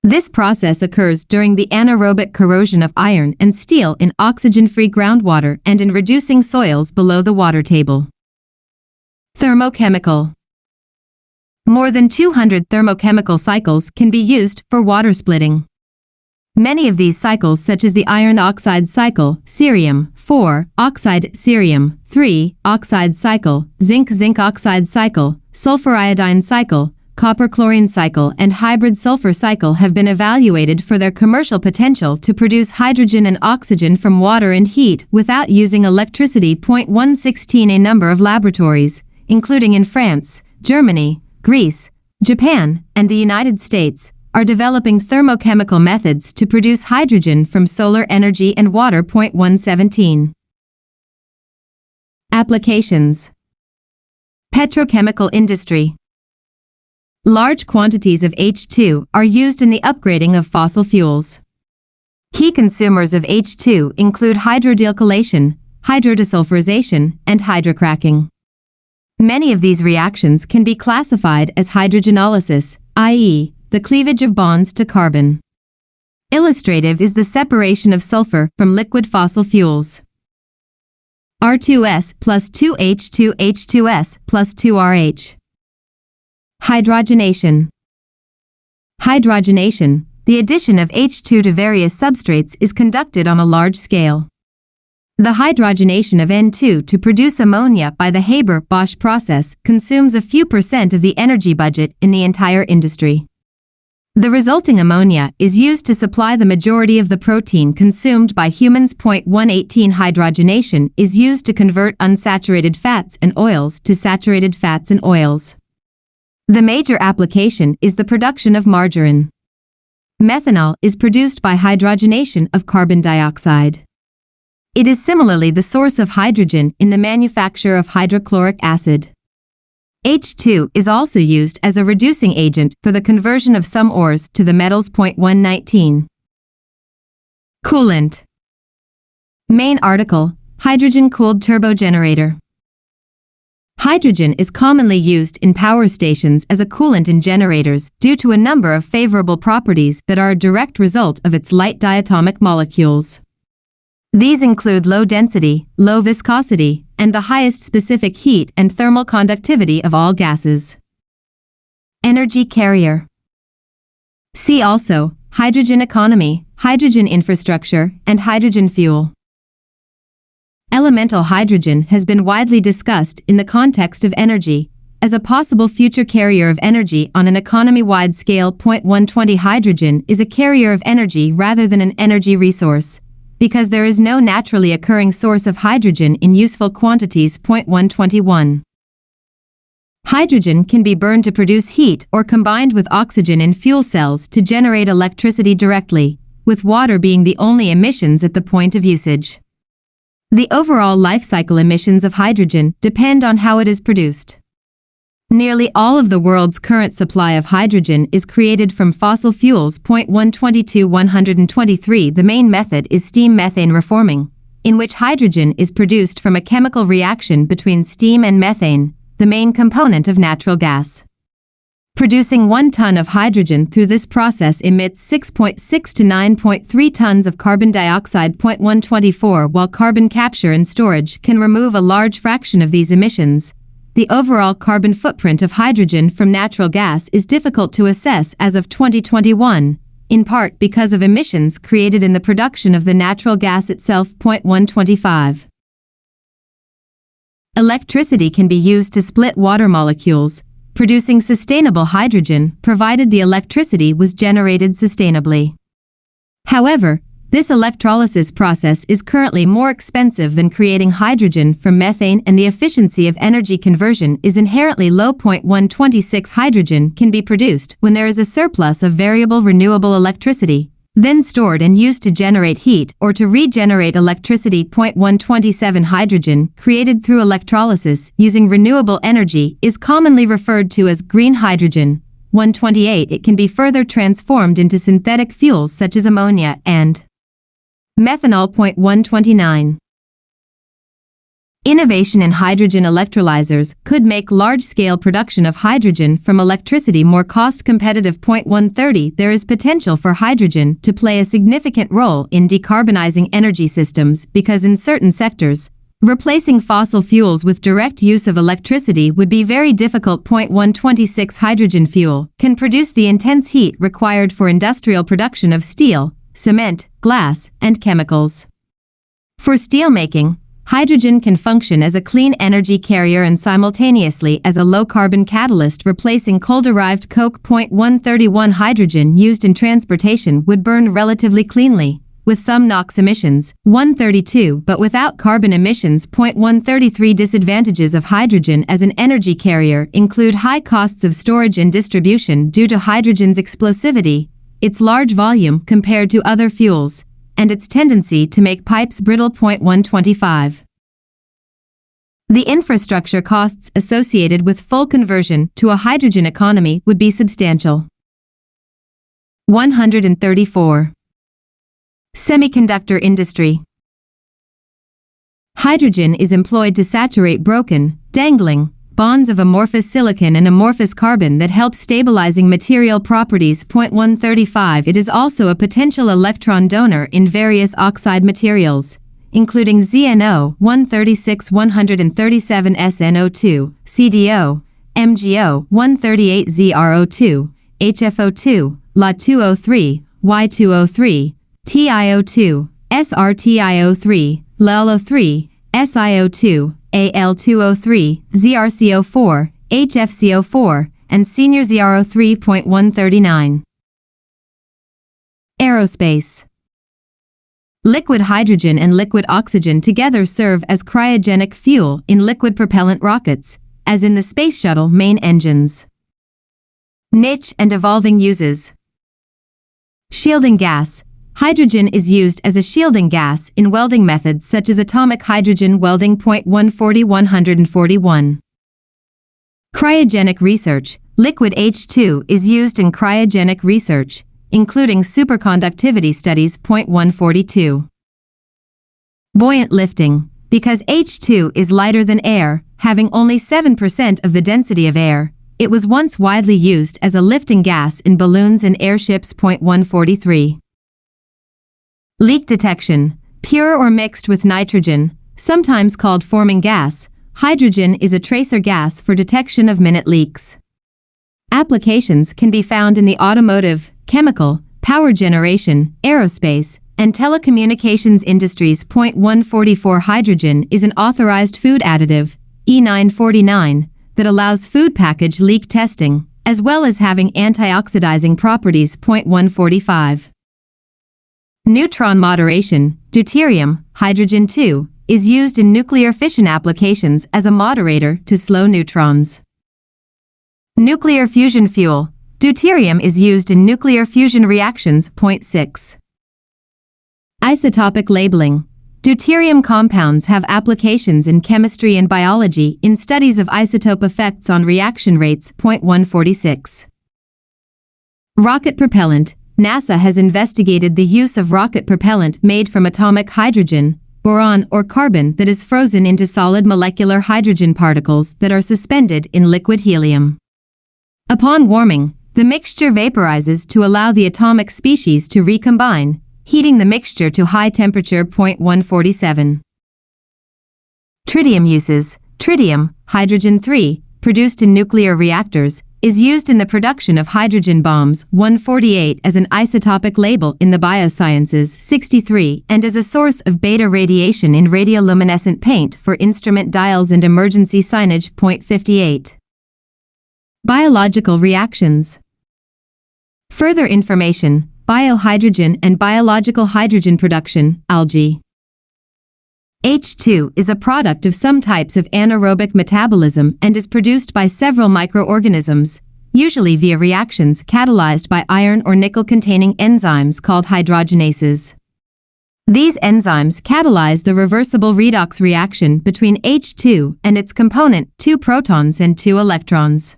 This process occurs during the anaerobic corrosion of iron and steel in oxygen-free groundwater and in reducing soils below the water table. Thermochemical. More than 200 thermochemical cycles can be used for water splitting. Many of these cycles, such as the iron oxide cycle, cerium 4, oxide cerium 3, oxide cycle, zinc oxide cycle, sulfur iodine cycle, copper chlorine cycle, and hybrid sulfur cycle, have been evaluated for their commercial potential to produce hydrogen and oxygen from water and heat without using electricity. 116. A number of laboratories, including in France, Germany, Greece, Japan, and the United States, are developing thermochemical methods to produce hydrogen from solar energy and water. 117. Applications. Petrochemical industry. Large quantities of H2 are used in the upgrading of fossil fuels. Key consumers of H2 include hydrodealkylation, hydrodesulfurization, and hydrocracking. Many of these reactions can be classified as hydrogenolysis, i.e., the cleavage of bonds to carbon. Illustrative is the separation of sulfur from liquid fossil fuels. R2S plus 2H2H2S plus 2RH. Hydrogenation. Hydrogenation, the addition of H2 to various substrates, is conducted on a large scale. The hydrogenation of N2 to produce ammonia by the Haber-Bosch process consumes a few % of the energy budget in the entire industry. The resulting ammonia is used to supply the majority of the protein consumed by humans. 118 Hydrogenation is used to convert unsaturated fats and oils to saturated fats and oils. The major application is the production of margarine. Methanol is produced by hydrogenation of carbon dioxide. It is similarly the source of hydrogen in the manufacture of hydrochloric acid. H2 is also used as a reducing agent for the conversion of some ores to the metals. 119. Coolant. Main article: hydrogen-cooled turbogenerator. Hydrogen is commonly used in power stations as a coolant in generators due to a number of favorable properties that are a direct result of its light diatomic molecules. These include low density, low viscosity, and the highest specific heat and thermal conductivity of all gases. Energy carrier. See also hydrogen economy, hydrogen infrastructure, and hydrogen fuel. Elemental hydrogen has been widely discussed in the context of energy as a possible future carrier of energy on an economy-wide scale. 120 Hydrogen is a carrier of energy rather than an energy resource, because there is no naturally occurring source of hydrogen in useful quantities. 121. Hydrogen can be burned to produce heat or combined with oxygen in fuel cells to generate electricity directly, with water being the only emissions at the point of usage. The overall life cycle emissions of hydrogen depend on how it is produced. Nearly all of the world's current supply of hydrogen is created from fossil fuels. 122-123 The main method is steam methane reforming, in which hydrogen is produced from a chemical reaction between steam and methane, the main component of natural gas. Producing 1 ton of hydrogen through this process emits 6.6 to 9.3 tons of carbon dioxide. 124 While carbon capture and storage can remove a large fraction of these emissions, the overall carbon footprint of hydrogen from natural gas is difficult to assess as of 2021, in part because of emissions created in the production of the natural gas itself. 125. Electricity can be used to split water molecules, producing sustainable hydrogen provided the electricity was generated sustainably. However, this electrolysis process is currently more expensive than creating hydrogen from methane, and the efficiency of energy conversion is inherently low. 126 Hydrogen can be produced when there is a surplus of variable renewable electricity, then stored and used to generate heat or to regenerate electricity. 127 Hydrogen created through electrolysis using renewable energy is commonly referred to as green hydrogen. 128 It can be further transformed into synthetic fuels such as ammonia and methanol. 129. Innovation in hydrogen electrolyzers could make large-scale production of hydrogen from electricity more cost-competitive. 130 There is potential for hydrogen to play a significant role in decarbonizing energy systems because in certain sectors, replacing fossil fuels with direct use of electricity would be very difficult. 126 Hydrogen fuel can produce the intense heat required for industrial production of steel, cement, glass, and chemicals. For steelmaking, hydrogen can function as a clean energy carrier and simultaneously as a low-carbon catalyst, replacing coal-derived coke. 131 Hydrogen used in transportation would burn relatively cleanly, with some NOx emissions. 132 But without carbon emissions. 133 Disadvantages of hydrogen as an energy carrier include high costs of storage and distribution due to hydrogen's explosivity, its large volume compared to other fuels, and its tendency to make pipes brittle. 125. The infrastructure costs associated with full conversion to a hydrogen economy would be substantial. 134. Semiconductor industry. Hydrogen is employed to saturate broken, dangling bonds of amorphous silicon and amorphous carbon that help stabilizing material properties. 135 It is also a potential electron donor in various oxide materials, including ZNO 136 137 SNO2, CDO, MgO 138 ZrO2, HFO2, La2O3, Y2O3, TiO2, SrTiO3, LeLO3, SiO2, Al2O3, ZrCO4, HFCO4, and senior ZrO3. 139. Aerospace. Liquid hydrogen and liquid oxygen together serve as cryogenic fuel in liquid propellant rockets, as in the Space Shuttle main engines. Niche and evolving uses. Shielding gas. Hydrogen is used as a shielding gas in welding methods such as atomic hydrogen welding. 140-141. Cryogenic research. Liquid H2 is used in cryogenic research, including superconductivity studies. 142. Buoyant lifting. Because H2 is lighter than air, having only 7% of the density of air, it was once widely used as a lifting gas in balloons and airships. 143. Leak detection. Pure or mixed with nitrogen, sometimes called forming gas, hydrogen is a tracer gas for detection of minute leaks. Applications can be found in the automotive, chemical, power generation, aerospace, and telecommunications industries. 144. Hydrogen is an authorized food additive, E949, that allows food package leak testing, as well as having antioxidizing properties. 145. Neutron moderation. Deuterium, hydrogen-2, is used in nuclear fission applications as a moderator to slow neutrons. Nuclear fusion fuel. Deuterium is used in nuclear fusion reactions. 6. Isotopic labeling. Deuterium compounds have applications in chemistry and biology in studies of isotope effects on reaction rates. 146. Rocket propellant. NASA has investigated the use of rocket propellant made from atomic hydrogen, boron, or carbon that is frozen into solid molecular hydrogen particles that are suspended in liquid helium. Upon warming, the mixture vaporizes to allow the atomic species to recombine, heating the mixture to high temperature. 147. Tritium uses. Tritium, hydrogen-3, produced in nuclear reactors, is used in the production of hydrogen bombs. 148 as an isotopic label in the biosciences. 63 and as a source of beta radiation in radioluminescent paint for instrument dials and emergency signage. 58. Biological reactions. Further information: biohydrogen and biological hydrogen production, algae. H2 is a product of some types of anaerobic metabolism and is produced by several microorganisms, usually via reactions catalyzed by iron or nickel-containing enzymes called hydrogenases. These enzymes catalyze the reversible redox reaction between H2 and its component, 2 protons and 2 electrons.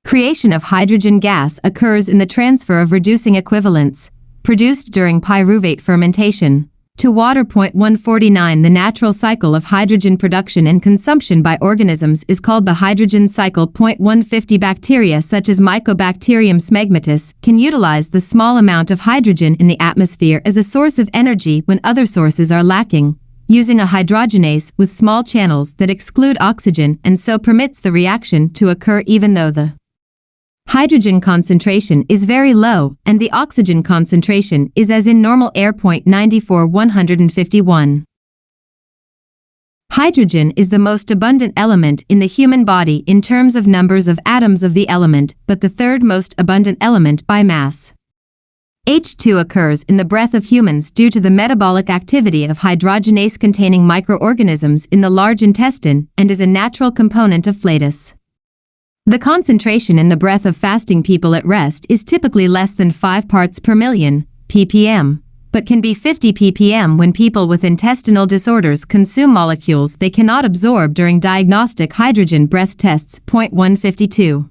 Creation of hydrogen gas occurs in the transfer of reducing equivalents, produced during pyruvate fermentation, to water. 149 The natural cycle of hydrogen production and consumption by organisms is called the hydrogen cycle. 150 Bacteria such as Mycobacterium smegmatis can utilize the small amount of hydrogen in the atmosphere as a source of energy when other sources are lacking, using a hydrogenase with small channels that exclude oxygen and so permits the reaction to occur even though the hydrogen concentration is very low and the oxygen concentration is as in normal air. 94-151. Hydrogen is the most abundant element in the human body in terms of numbers of atoms of the element, but the third most abundant element by mass. H2 occurs in the breath of humans due to the metabolic activity of hydrogenase-containing microorganisms in the large intestine and is a natural component of flatus. The concentration in the breath of fasting people at rest is typically less than 5 parts per million, ppm, but can be 50 ppm when people with intestinal disorders consume molecules they cannot absorb during diagnostic hydrogen breath tests. 152.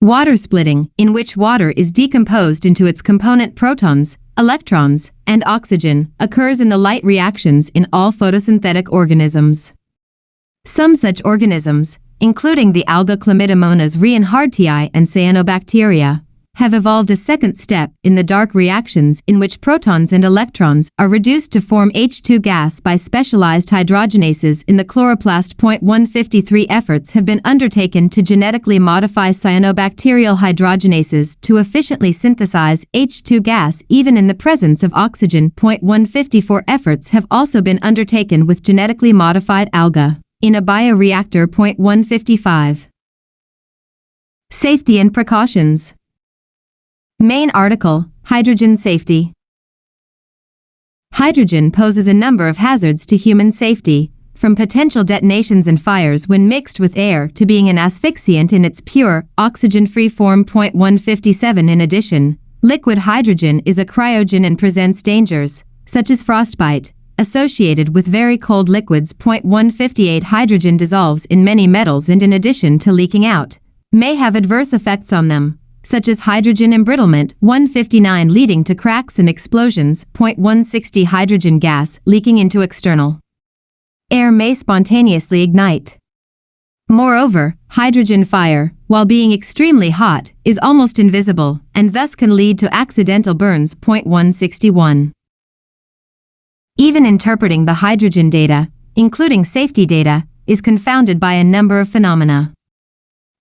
Water splitting, in which water is decomposed into its component protons, electrons, and oxygen, occurs in the light reactions in all photosynthetic organisms. Some such organisms, including the alga Chlamydomonas reinhardtii and cyanobacteria, have evolved a second step in the dark reactions in which protons and electrons are reduced to form H2 gas by specialized hydrogenases in the chloroplast. 153 Efforts have been undertaken to genetically modify cyanobacterial hydrogenases to efficiently synthesize H2 gas even in the presence of oxygen. 154 Efforts have also been undertaken with genetically modified alga in a bioreactor. 155. Safety and precautions. Main article, Hydrogen Safety. Hydrogen poses a number of hazards to human safety, from potential detonations and fires when mixed with air to being an asphyxiant in its pure, oxygen-free form. 157. In addition, liquid hydrogen is a cryogen and presents dangers, such as frostbite, associated with very cold liquids. 158. Hydrogen dissolves in many metals and in addition to leaking out, may have adverse effects on them, such as hydrogen embrittlement. 159. Leading to cracks and explosions. 160. Hydrogen gas leaking into external air may spontaneously ignite. Moreover, hydrogen fire, while being extremely hot, is almost invisible and thus can lead to accidental burns. 161. Even interpreting the hydrogen data, including safety data, is confounded by a number of phenomena.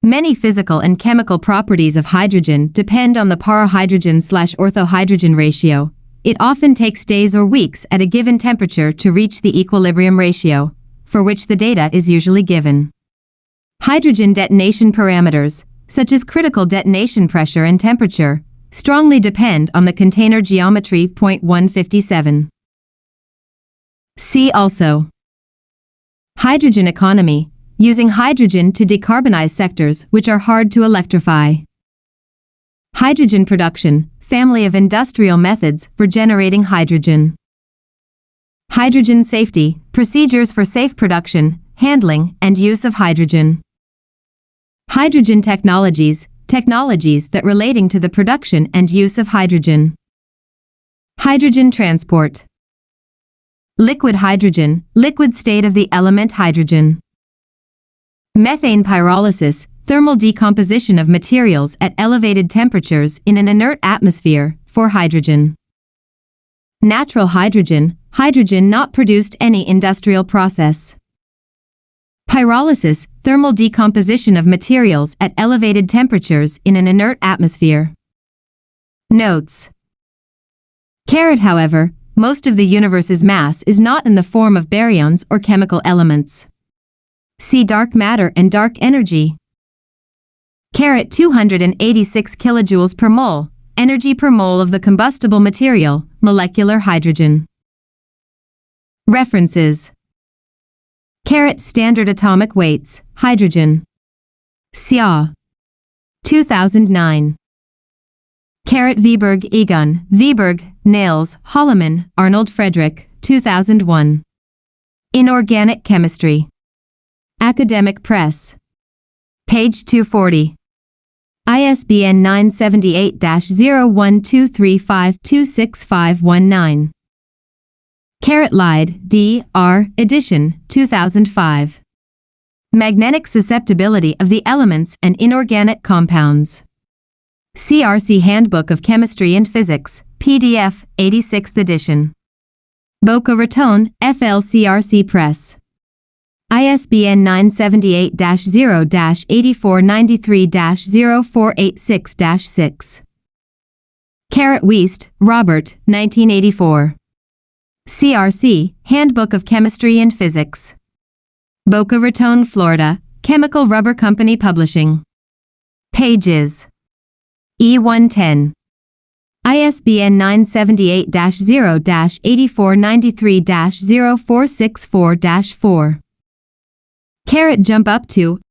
Many physical and chemical properties of hydrogen depend on the para-hydrogen/ortho-hydrogen ratio. It often takes days or weeks at a given temperature to reach the equilibrium ratio, for which the data is usually given. Hydrogen detonation parameters, such as critical detonation pressure and temperature, strongly depend on the container geometry. 157. See also hydrogen economy, using hydrogen to decarbonize sectors which are hard to electrify. Hydrogen production, family of industrial methods for generating hydrogen. Hydrogen safety, procedures for safe production, handling, and use of hydrogen. Hydrogen technologies, technologies that relating to the production and use of hydrogen. Hydrogen transport. Liquid hydrogen, liquid state of the element hydrogen. Methane pyrolysis, thermal decomposition of materials at elevated temperatures in an inert atmosphere, for hydrogen. Natural hydrogen, hydrogen not produced any industrial process. Pyrolysis, thermal decomposition of materials at elevated temperatures in an inert atmosphere. Notes. However, most of the universe's mass is not in the form of baryons or chemical elements. See dark matter and dark energy. 286 kilojoules per mole, energy per mole of the combustible material, molecular hydrogen. References. Standard atomic weights, hydrogen. Sia. 2009. Viborg Egon, Viborg, Nails, Holloman, Arnold Frederick, 2001. Inorganic Chemistry. Academic Press. Page 240. ISBN 978-0123526519. Lide, D. R. Edition, 2005. Magnetic Susceptibility of the Elements and Inorganic Compounds. CRC Handbook of Chemistry and Physics, PDF, 86th edition. Boca Raton, FLCRC Press. ISBN 978-0-8493-0486-6. Wiest, Robert, 1984. CRC, Handbook of Chemistry and Physics. Boca Raton, Florida, Chemical Rubber Company Publishing. Pages. E110. ISBN 978-0-8493-0464-4. Jump up to